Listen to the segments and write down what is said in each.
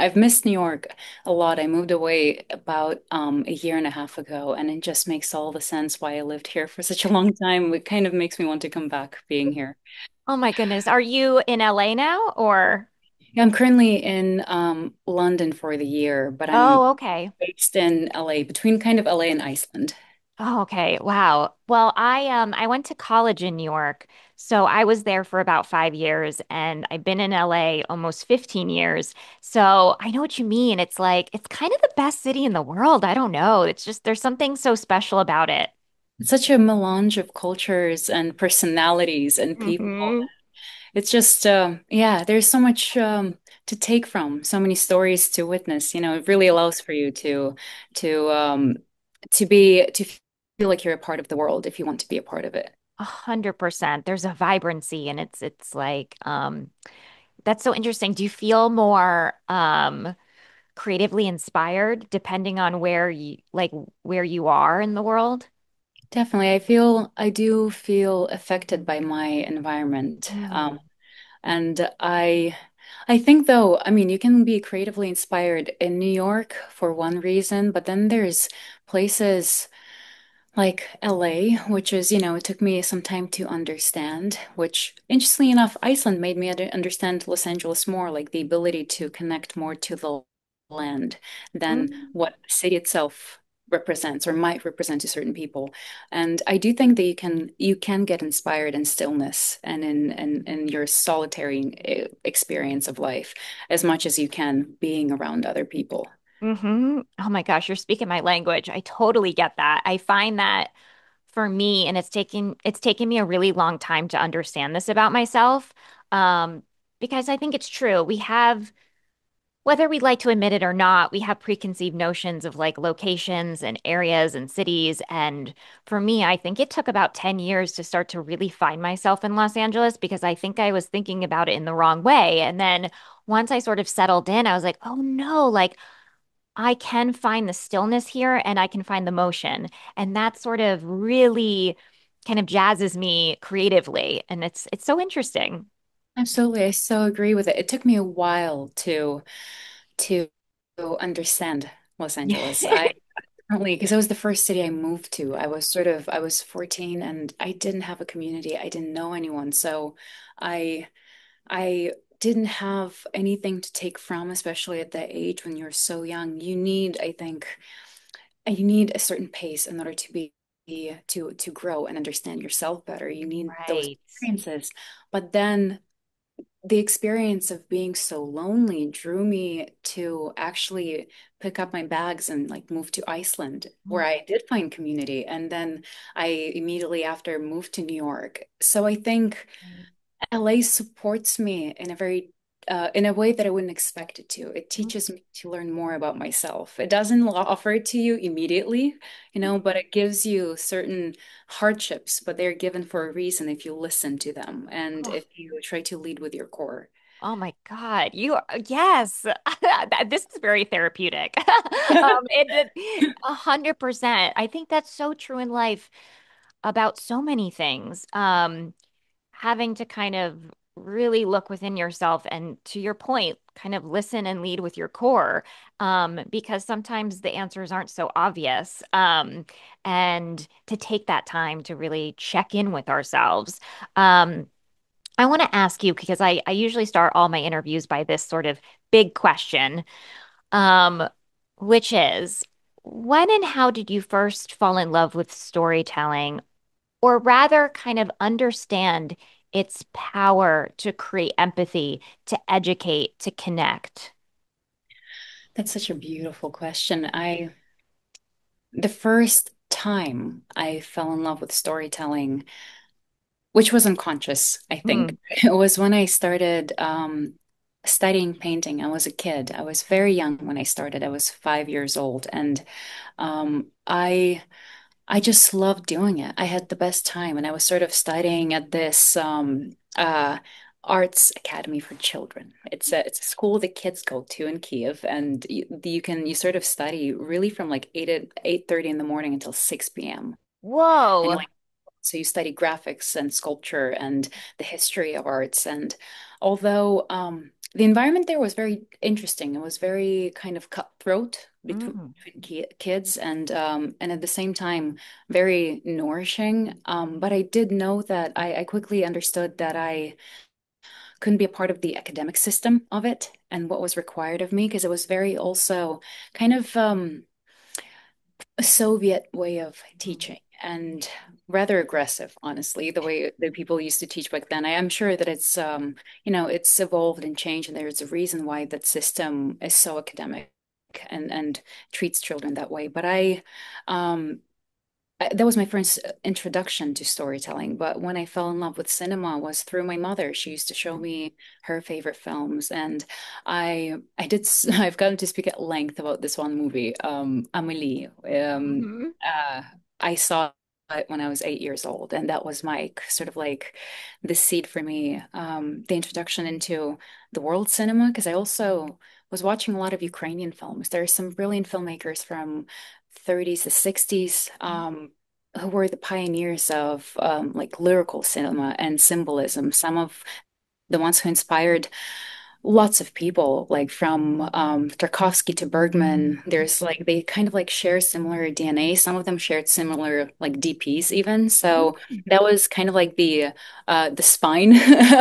I've missed New York a lot. I moved away about a year and a half ago, and it just makes all the sense why I lived here for such a long time. It kind of makes me want to come back being here. Oh my goodness. Are you in LA now or? Yeah, I'm currently in London for the year, but I'm Oh, okay. based in LA, between kind of LA and Iceland. Oh, okay. Wow. Well, I went to college in New York. So I was there for about 5 years and I've been in LA almost 15 years. So I know what you mean. It's like it's kind of the best city in the world. I don't know. It's just there's something so special about it. It's such a melange of cultures and personalities and people. Hmm. It's just, yeah, there's so much to take from, so many stories to witness. It really allows for you to to feel like you're a part of the world if you want to be a part of it. 100%. There's a vibrancy and it's like that's so interesting. Do you feel more creatively inspired depending on where you are in the world? Definitely, I do feel affected by my environment. Mm. And I think though, I mean, you can be creatively inspired in New York for one reason, but then there's places like LA, which is, it took me some time to understand, which interestingly enough, Iceland made me understand Los Angeles more, like the ability to connect more to the land than Mm. what the city itself represents or might represent to certain people. And I do think that you can get inspired in stillness and in your solitary experience of life as much as you can being around other people. Oh my gosh, you're speaking my language. I totally get that. I find that for me, and it's taken me a really long time to understand this about myself. Um, because I think it's true. We have whether we like to admit it or not, we have preconceived notions of like locations and areas and cities. And for me, I think it took about 10 years to start to really find myself in Los Angeles because I think I was thinking about it in the wrong way. And then once I sort of settled in, I was like, oh no, like I can find the stillness here and I can find the motion. And that sort of really kind of jazzes me creatively. And it's so interesting. Absolutely, I so agree with it. It took me a while to understand Los Angeles. I currently, because it was the first city I moved to. I was 14 and I didn't have a community. I didn't know anyone. So I I didn't have anything to take from, especially at that age when you're so young. I think, you need a certain pace in order to be to grow and understand yourself better. You need those Right. experiences. But then the experience of being so lonely drew me to actually pick up my bags and like move to Iceland, where I did find community. And then I immediately after moved to New York. So I think LA supports me in a way that I wouldn't expect it to. It teaches me to learn more about myself. It doesn't offer it to you immediately, but it gives you certain hardships, but they're given for a reason if you listen to them and Oh, if you try to lead with your core. oh my God. Yes. This is very therapeutic. 100%. I think that's so true in life about so many things. Having to kind of really look within yourself and to your point, kind of listen and lead with your core. Because sometimes the answers aren't so obvious. And to take that time to really check in with ourselves. Um, I want to ask you because I usually start all my interviews by this sort of big question, um, which is when and how did you first fall in love with storytelling, or rather, kind of understand its power to create empathy, to educate, to connect? That's such a beautiful question. The first time I fell in love with storytelling, which was unconscious, I Hmm. think. It was when I started studying painting. I was a kid. I was very young when I started. I was 5 years old, and I just loved doing it. I had the best time, and I was sort of studying at this arts academy for children. It's a school that kids go to in Kiev, and you sort of study really from like 8:30 in the morning until 6 p.m. And Whoa. so you study graphics and sculpture and the history of arts. And although The environment there was very interesting. It was very kind of cutthroat Mm. between kids and at the same time very nourishing. But I did know that I quickly understood that I couldn't be a part of the academic system of it and what was required of me because it was very also kind of a Soviet way of teaching and rather aggressive, honestly, the way that people used to teach back then. I am sure that it's evolved and changed, and there's a reason why that system is so academic and treats children that way. But that was my first introduction to storytelling. But when I fell in love with cinema was through my mother. She used to show me her favorite films, and I've gotten to speak at length about this one movie, Amelie. Mm-hmm. I saw it when I was 8 years old, and that was my sort of like the seed for me, the introduction into the world cinema, because I also was watching a lot of Ukrainian films. There are some brilliant filmmakers from 30s to 60s, who were the pioneers of like lyrical cinema and symbolism. Some of the ones who inspired lots of people, like from Tarkovsky to Bergman. There's like they kind of like share similar DNA. Some of them shared similar like DPs even. So that was kind of like the spine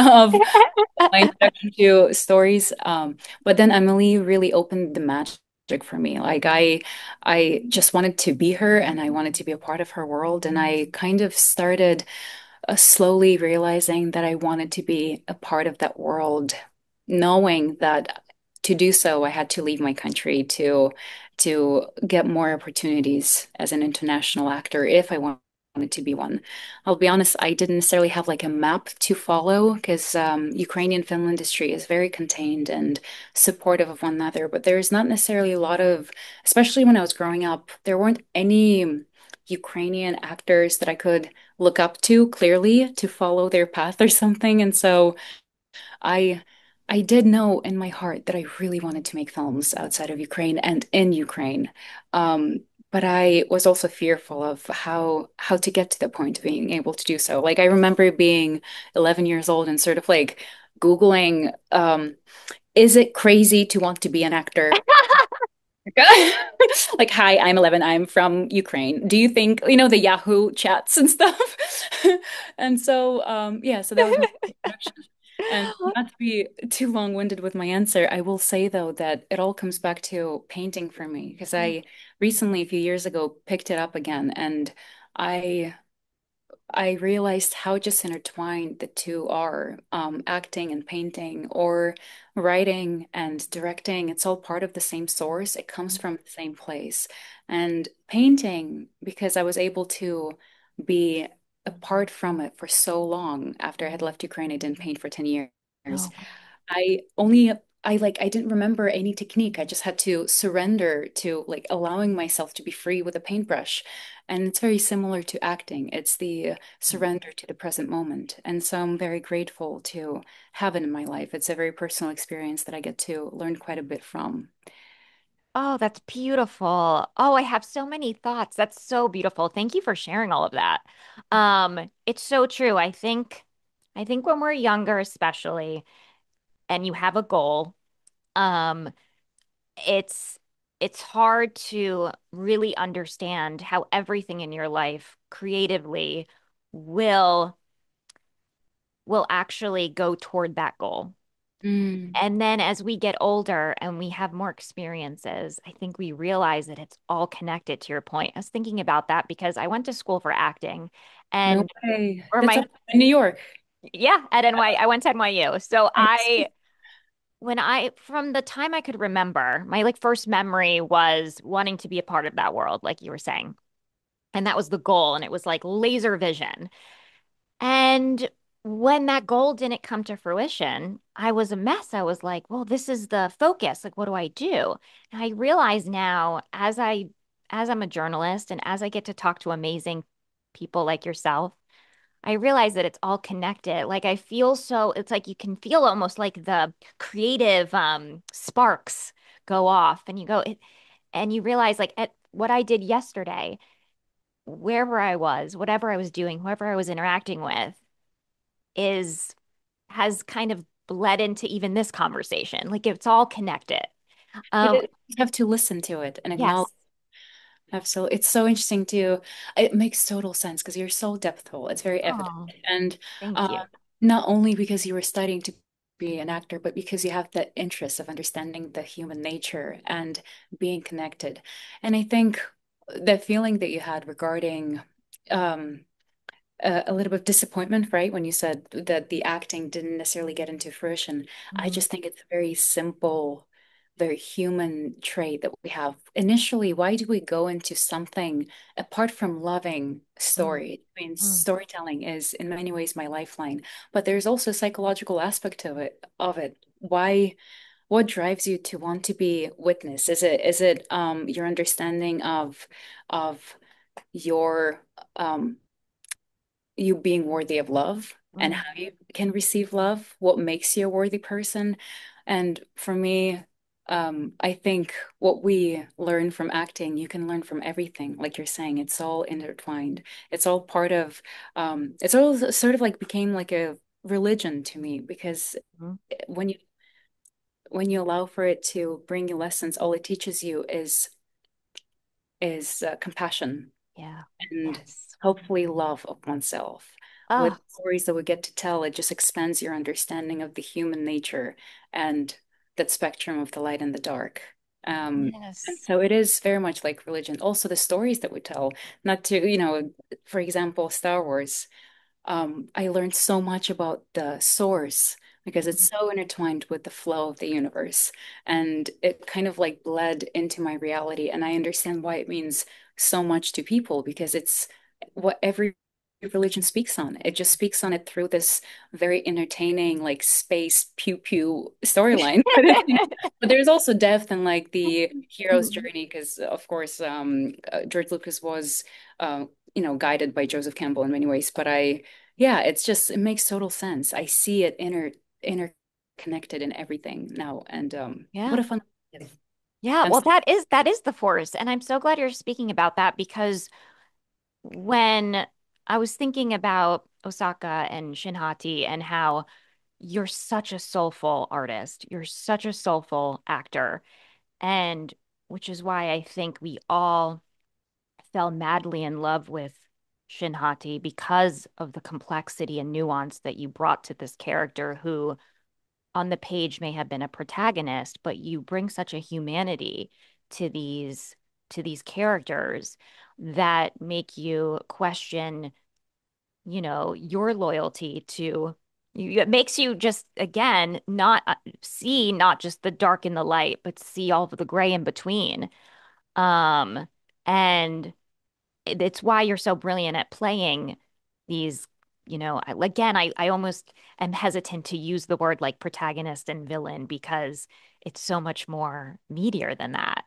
of my introduction to stories. But then Emily really opened the magic for me. Like I just wanted to be her and I wanted to be a part of her world. And I kind of started slowly realizing that I wanted to be a part of that world, knowing that to do so, I had to leave my country to get more opportunities as an international actor if I wanted to be one. I'll be honest, I didn't necessarily have like a map to follow because Ukrainian film industry is very contained and supportive of one another, but there's not necessarily a lot of, especially when I was growing up, there weren't any Ukrainian actors that I could look up to clearly to follow their path or something. And so I I did know in my heart that I really wanted to make films outside of Ukraine and in Ukraine. Um, but I was also fearful of how to get to the point of being able to do so. Like I remember being 11 years old and sort of like Googling, is it crazy to want to be an actor? Like, hi, I'm 11. I'm from Ukraine. Do you think, the Yahoo chats and stuff? And so, yeah, so that was my introduction. And not to be too long-winded with my answer, I will say though that it all comes back to painting for me because I recently, a few years ago, picked it up again and I I realized how just intertwined the two are, acting and painting, or writing and directing. It's all part of the same source. It comes from the same place. And painting, because I was able to be apart from it for so long after I had left Ukraine, I didn't paint for 10 years. Oh, I only I didn't remember any technique. I just had to surrender to like allowing myself to be free with a paintbrush. And it's very similar to acting. It's the surrender to the present moment. And so I'm very grateful to have it in my life. It's a very personal experience that I get to learn quite a bit from. oh, that's beautiful. Oh, I have so many thoughts. That's so beautiful. Thank you for sharing all of that. It's so true. I think when we're younger, especially, and you have a goal, um, it's it's hard to really understand how everything in your life creatively will will actually go toward that goal. Mm, And then as we get older and we have more experiences, I think we realize that it's all connected to your point. I was thinking about that because I went to school for acting no and way. or That's my up in New York. yeah, at NY, I went to NYU. So Nice. from the time I could remember, my like first memory was wanting to be a part of that world, like you were saying. And that was the goal. And it was like laser vision. And when that goal didn't come to fruition, I was a mess. I was like, well, this is the focus. Like, what do I do? And I realize now as I'm a journalist and as I get to talk to amazing people like yourself, I realize that it's all connected. Like I feel so, it's like you can feel almost like the creative sparks go off and and you realize like at what I did yesterday, wherever I was, whatever I was doing, whoever I was interacting with is has kind of bled into even this conversation. Like it's all connected. It Um, is, you have to listen to it and acknowledge. yes. Absolutely. It's so interesting too. It makes total sense because you're so depthful. It's very evident. Oh, And thank uh, you. not only because you were studying to be an actor, but because you have the interest of understanding the human nature and being connected. And I think the feeling that you had regarding um, a little bit of disappointment, right? When you said that the acting didn't necessarily get into fruition. I Mhm. just think it's a very simple, very human trait that we have. Initially, why do we go into something apart from loving Mm, story? I mean, mm, storytelling is in many ways my lifeline, but there's also a psychological aspect to it. Why, what drives you to want to be witness? Is it your understanding of your you being worthy of love and mm, how you can receive love, what makes you a worthy person. And for me, I think what we learn from acting, you can learn from everything. Like you're saying, it's all intertwined. It's all part of, it's all sort of like became like a religion to me because mm. when you when you allow for it to bring you lessons, all it teaches you is compassion Yeah. and Yes. hopefully love of oneself. With Oh, stories that we get to tell, it just expands your understanding of the human nature and that spectrum of the light and the dark. And yes. so it is very much like religion. Also, the stories that we tell, not to, for example, Star Wars. I learned so much about the source because it's so intertwined with the flow of the universe. And it kind of like bled into my reality. And I understand why it means so much to people because it's what every religion speaks on. It just speaks on it through this very entertaining, like space pew pew storyline. But there's also depth in like the hero's Mm. journey because, of course, George Lucas was, guided by Joseph Campbell in many ways. But yeah, it makes total sense. I see it interconnected in everything now, and what Yeah. a fun. Yeah. I'm Well, that is the force. And I'm so glad you're speaking about that because when I was thinking about Osaka and Shinhati and how you're such a soulful artist, you're such a soulful actor, and which is why I think we all fell madly in love with Shinhati because of the complexity and nuance that you brought to this character who on the page may have been a protagonist, but you bring such a humanity to these characters that make you question, your loyalty to you. It makes you just again not see not just the dark and the light, but see all of the gray in between. Um, and it's why you're so brilliant at playing these, again, I almost am hesitant to use the word like protagonist and villain because it's so much more meatier than that.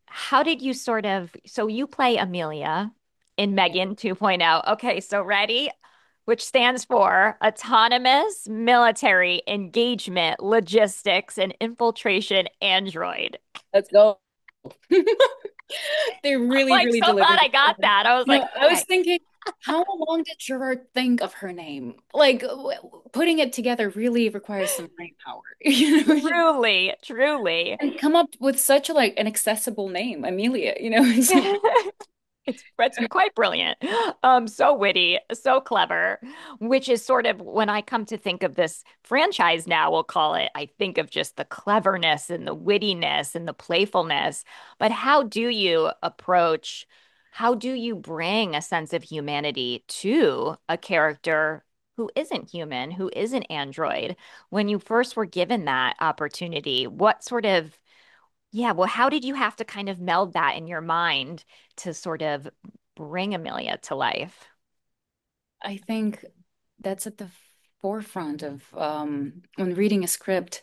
How did you so you play Amelia in M3GAN 2.0. Okay, so ready? Which stands for Autonomous Military Engagement Logistics and Infiltration Android. Let's go. They I'm really, like really so glad delivered. I got that. I was like, I was okay. thinking, how long did Gerard think of her name? Like putting it together really requires some brain power, Truly, truly. and come up with such a like an accessible name, Amelia. It's like It's quite brilliant. So witty, so clever, which is sort of when I come to think of this franchise now, we'll call it, I think of just the cleverness and the wittiness and the playfulness. But how do you bring a sense of humanity to a character who isn't human, who isn't android? When you first were given that opportunity, what sort of yeah, well, how did you have to kind of meld that in your mind to sort of bring Amelia to life? I think that's at the forefront of when reading a script.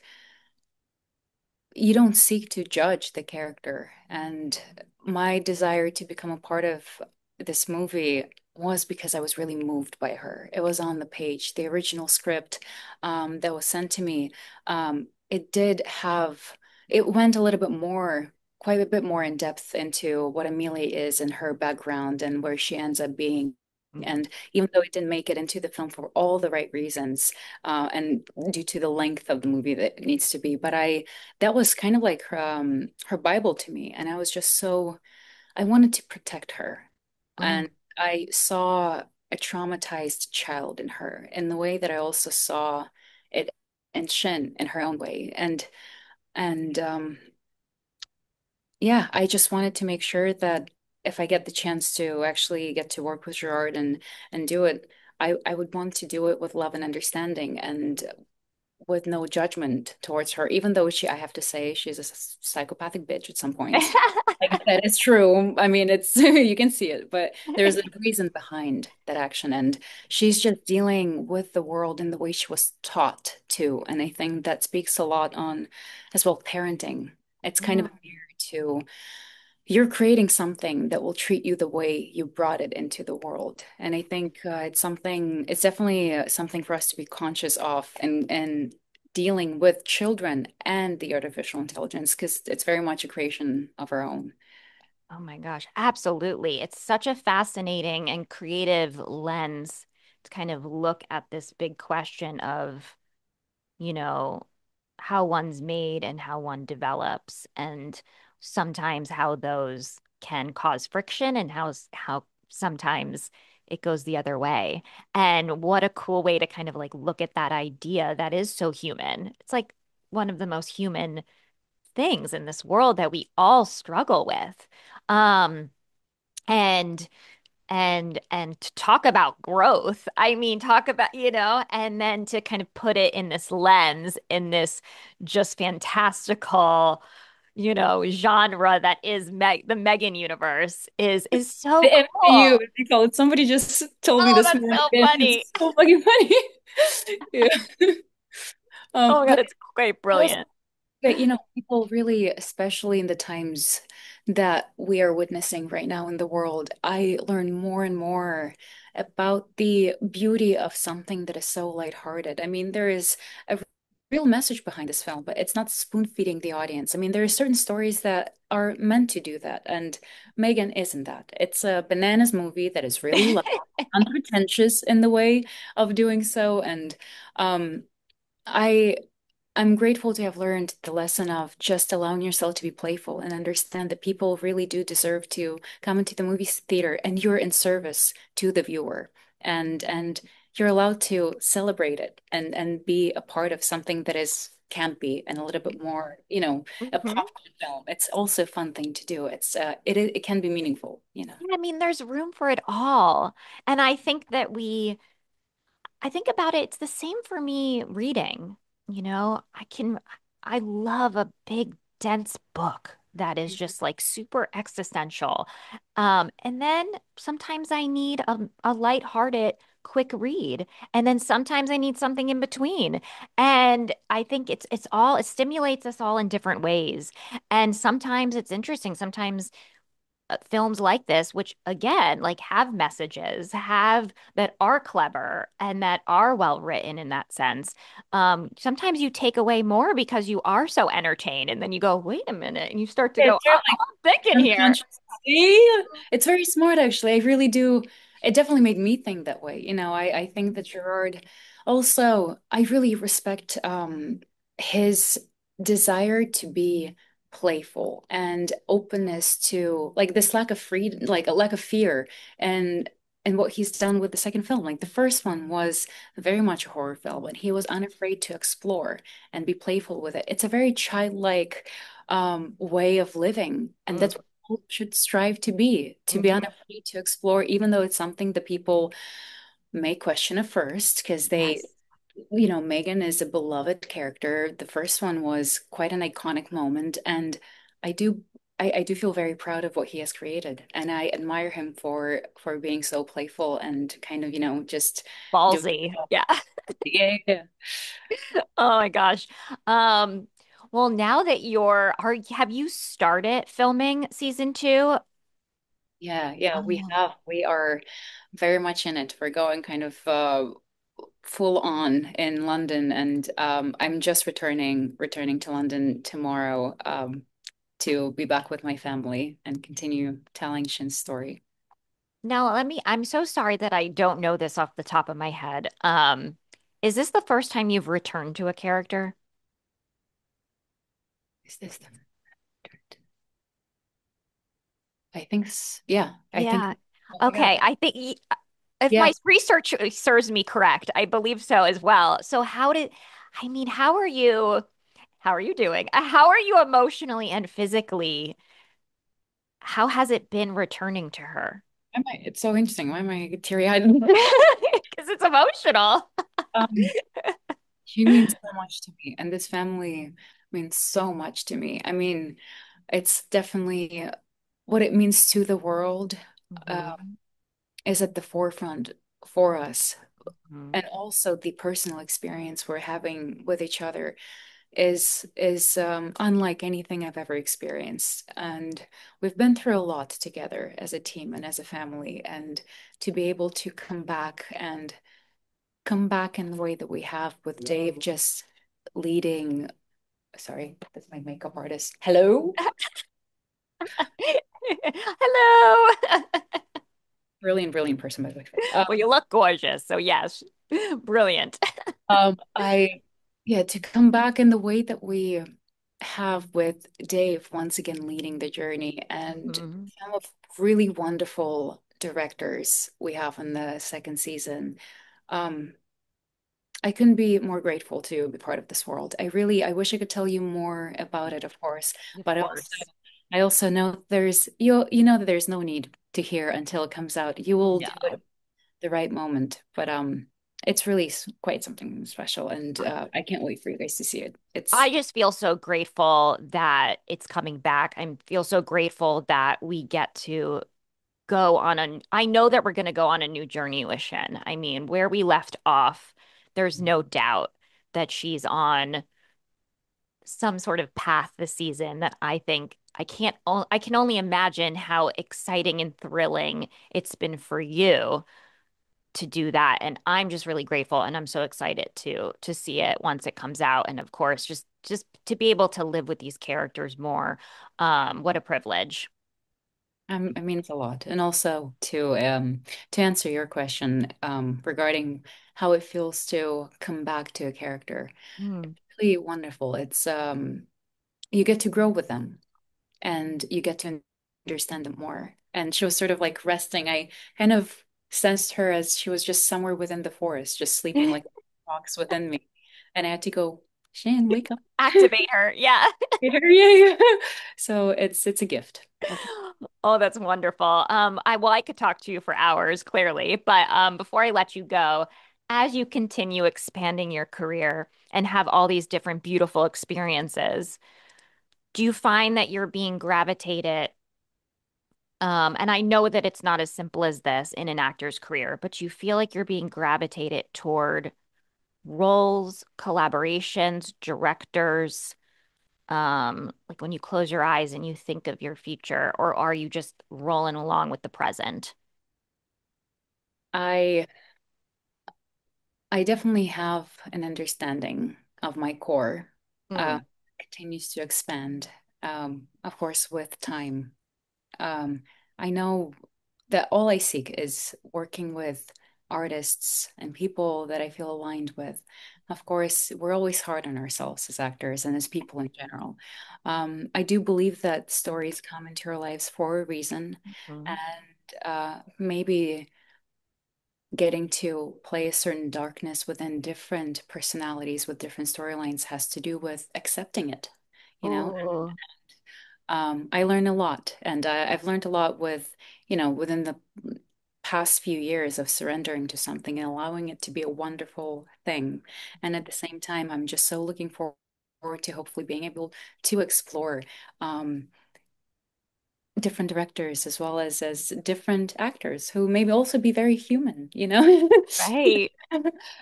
You don't seek to judge the character. And my desire to become a part of this movie was because I was really moved by her. It was on the page, the original script that was sent to me. It did have, it went a little bit more, quite a bit more in depth into what Amelia is and her background and where she ends up being. And even though it didn't make it into the film for all the right reasons, and due to the length of the movie that it needs to be, but that was kind of like her Bible to me. And I was just so, I wanted to protect her. Mm. And I saw a traumatized child in her in the way that I also saw it in Shin in her own way. And yeah, I just wanted to make sure that if I get the chance to actually get to work with Gerard and do it, I would want to do it with love and understanding and with no judgment towards her, even though I have to say, she's a psychopathic bitch at some points. Like I said, it's true. I mean, it's you can see it, but there's a reason behind that action, and she's just dealing with the world in the way she was taught to, and I think that speaks a lot on, as well, parenting. It's kind of a mirror to you're creating something that will treat you the way you brought it into the world. And I think it's definitely something for us to be conscious of and dealing with children and the artificial intelligence, because it's very much a creation of our own. Oh my gosh, absolutely. It's such a fascinating and creative lens to kind of look at this big question of, you know, how one's made and how one develops, and sometimes how those can cause friction and how sometimes it goes the other way. And what a cool way to kind of like look at that idea that is so human. It's like one of the most human things in this world that we all struggle with. Um, and and to talk about growth, I mean, talk about, and then to kind of put it in this lens, in this just fantastical, genre that is the Megan universe is so The MCU, cool. as they call it. Somebody just told me Oh, this that's morning, so and funny. it's so fucking funny. Yeah. Oh my God, But it's quite also, brilliant. but people really, especially in the times that we are witnessing right now in the world, I learn more and more about the beauty of something that is so lighthearted. I mean, there is a real message behind this film, but it's not spoon-feeding the audience. I mean, there are certain stories that are meant to do that, and Megan isn't that. It's a bananas movie that is really light, unpretentious in the way of doing so, and um, I I'm grateful to have learned the lesson of just allowing yourself to be playful and understand that people really do deserve to come into the movie theater and you're in service to the viewer, and you're allowed to celebrate it and be a part of something that is campy and a little bit more, a Mhm. popcorn film. It's also a fun thing to do. It can be meaningful. Yeah, I mean, there's room for it all. And I think that I think about it, it's the same for me reading. I love a big, dense book that is just like super existential. And then sometimes I need a lighthearted, quick read. And then sometimes I need something in between. And I think it stimulates us all in different ways. And sometimes it's interesting. Sometimes films like this, which again, like have messages, have that are clever and that are well written in that sense. Sometimes you take away more because you are so entertained, and then you go, wait a minute, and you start to go, It's oh, like I'm thinking here. unconsciously. It's very smart, actually. I really do. It definitely made me think that way. I think that Gerard also, I really respect his desire to be playful and openness to like this lack of freedom, like a lack of fear, and and what he's done with the second film. Like the first one was very much a horror film, and he was unafraid to explore and be playful with it. It's a very childlike way of living. And Mm, that's what people should strive to be mhm. unafraid to explore, even though it's something that people may question at first, because Yes. Megan is a beloved character. The first one was quite an iconic moment, and I do. I do feel very proud of what he has created, and I admire him for being so playful and kind of, just doing. Ballsy. Yeah. Yeah, yeah, Oh my gosh. Um, well, now that have you started filming season two? yeah, yeah. We Oh. have. We are very much in it. We're going kind of full on in London, and I'm just returning to London tomorrow to be back with my family and continue telling Shin's story. Now I'm so sorry that I don't know this off the top of my head. Is this the first time you've returned to a character? Is this the I think yeah, I think Yeah. oh my God. Okay. If Yeah. my research serves me correct, I believe so as well. So I mean, how are you doing? How are you emotionally and physically? How has it been returning to her? It's so interesting. Why am I teary-eyed? Because it's emotional. Um, she means so much to me, and this family means so much to me. I mean, it's definitely what it means to the world, uh, Mhm. is at the forefront for us. Mhm. And also the personal experience we're having with each other is unlike anything I've ever experienced. And we've been through a lot together as a team and as a family. And to be able to come back in the way that we have with Dave just leading. Sorry, that's my makeup artist. Hello. Hello. Brilliant, brilliant person, by the way. Well, you look gorgeous. So yes, brilliant. I, yeah, to come back in the way that we have with Dave once again leading the journey and Mhm. some of really wonderful directors we have in the second season. Um, I couldn't be more grateful to be part of this world. I wish I could tell you more about it, of course, Of but course. I also know you know that there's no need to hear until it comes out. You will do it No. at the right moment, but it's really quite something special, and I can't wait for you guys to see it. It's I just feel so grateful that it's coming back. I feel so grateful that we get to I know that we're going to go on a new journey with Shen. I mean, where we left off, there's no doubt that she's on some sort of path this season that I can only imagine how exciting and thrilling it's been for you to do that. And I'm just really grateful and I'm so excited to see it once it comes out. And of course, just to be able to live with these characters more. What a privilege. I mean it's a lot, and also to answer your question regarding how it feels to come back to a character. Mm. Really wonderful. It's you get to grow with them and you get to understand them more. And she was sort of like resting. I kind of sensed her as she was just somewhere within the forest, just sleeping like a fox within me. And I had to go, Shan, wake up. Activate her. Yeah. Yeah, yeah. So it's a gift. Oh, that's wonderful. I could talk to you for hours, clearly, but before I let you go, as you continue expanding your career and have all these different beautiful experiences, do you find that you're being gravitated? And I know that it's not as simple as this in an actor's career, but you feel like you're being gravitated toward roles, collaborations, directors, like when you close your eyes and you think of your future, or are you just rolling along with the present? I I definitely have an understanding of my core. Hmm. Continues to expand, of course, with time. Um, I know that all I seek is working with artists and people that I feel aligned with. Of course, we're always hard on ourselves as actors and as people in general. I do believe that stories come into our lives for a reason, Hmm. and maybe getting to play a certain darkness within different personalities with different storylines has to do with accepting it, you know? Oh, I learn a lot, and I've learned a lot within the past few years of surrendering to something and allowing it to be a wonderful thing. And at the same time, I'm just so looking forward to hopefully being able to explore um, different directors as well as different actors who maybe also be very human, you know? right.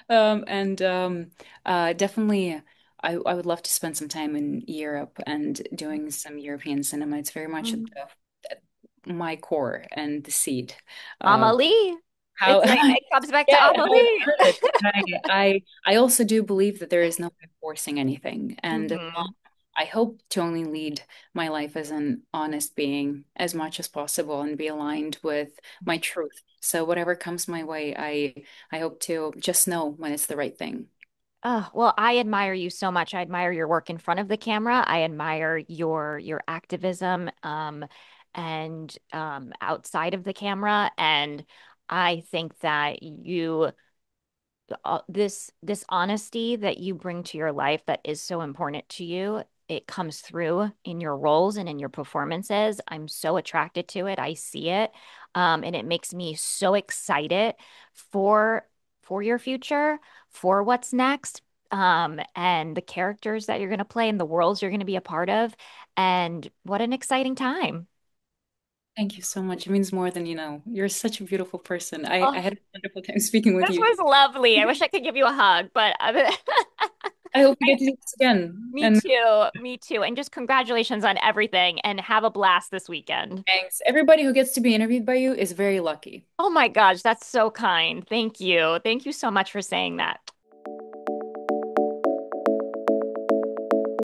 And definitely, I would love to spend some time in Europe and doing some European cinema. It's very much Mm. my core and the seed of Amelie. how, It's like it comes back to yeah, how it Amelie. started. I also do believe that there is no way of forcing anything, and Hmm. I hope to only lead my life as an honest being as much as possible and be aligned with my truth. So whatever comes my way, I hope to just know when it's the right thing. Oh, well, I admire you so much. I admire your work in front of the camera. I admire your activism and outside of the camera. And I think that you this honesty that you bring to your life that is so important to you, it comes through in your roles and in your performances. I'm so attracted to it. I see it. And it makes me so excited for for your future, for what's next, and the characters that you're going to play and the worlds you're going to be a part of. And what an exciting time. Thank you so much. It means more than you know. You're such a beautiful person. I Oh, had a wonderful time speaking with this you. was lovely. I wish I could give you a hug, but I hope we get to do this again. me And too. Me too. And just congratulations on everything and have a blast this weekend. thanks. Everybody who gets to be interviewed by you is very lucky. Oh my gosh, that's so kind. Thank you. Thank you so much for saying that.